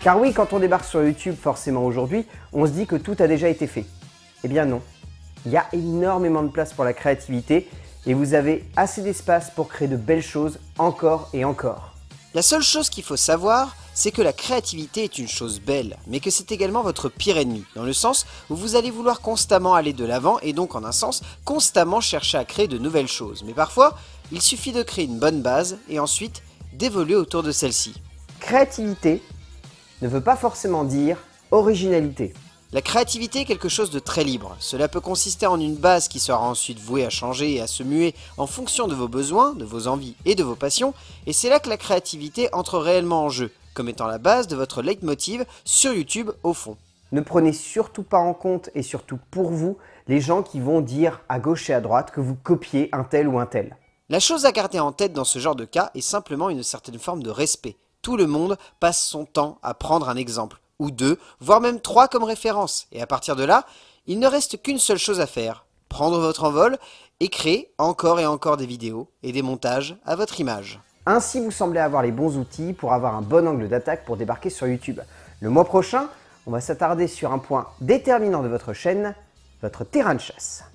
Car oui, quand on débarque sur YouTube, forcément aujourd'hui, on se dit que tout a déjà été fait. Eh bien non, il y a énormément de place pour la créativité et vous avez assez d'espace pour créer de belles choses encore et encore. La seule chose qu'il faut savoir, c'est que la créativité est une chose belle, mais que c'est également votre pire ennemi, dans le sens où vous allez vouloir constamment aller de l'avant et donc en un sens, constamment chercher à créer de nouvelles choses. Mais parfois, il suffit de créer une bonne base et ensuite d'évoluer autour de celle-ci. Créativité ne veut pas forcément dire originalité. La créativité est quelque chose de très libre. Cela peut consister en une base qui sera ensuite vouée à changer et à se muer en fonction de vos besoins, de vos envies et de vos passions, et c'est là que la créativité entre réellement en jeu, comme étant la base de votre leitmotiv sur YouTube au fond. Ne prenez surtout pas en compte, et surtout pour vous, les gens qui vont dire à gauche et à droite que vous copiez un tel ou un tel. La chose à garder en tête dans ce genre de cas est simplement une certaine forme de respect. Tout le monde passe son temps à prendre un exemple, ou deux, voire même trois comme référence. Et à partir de là, il ne reste qu'une seule chose à faire, prendre votre envol et créer encore et encore des vidéos et des montages à votre image. Ainsi, vous semblez avoir les bons outils pour avoir un bon angle d'attaque pour débarquer sur YouTube. Le mois prochain, on va s'attarder sur un point déterminant de votre chaîne, votre terrain de chasse.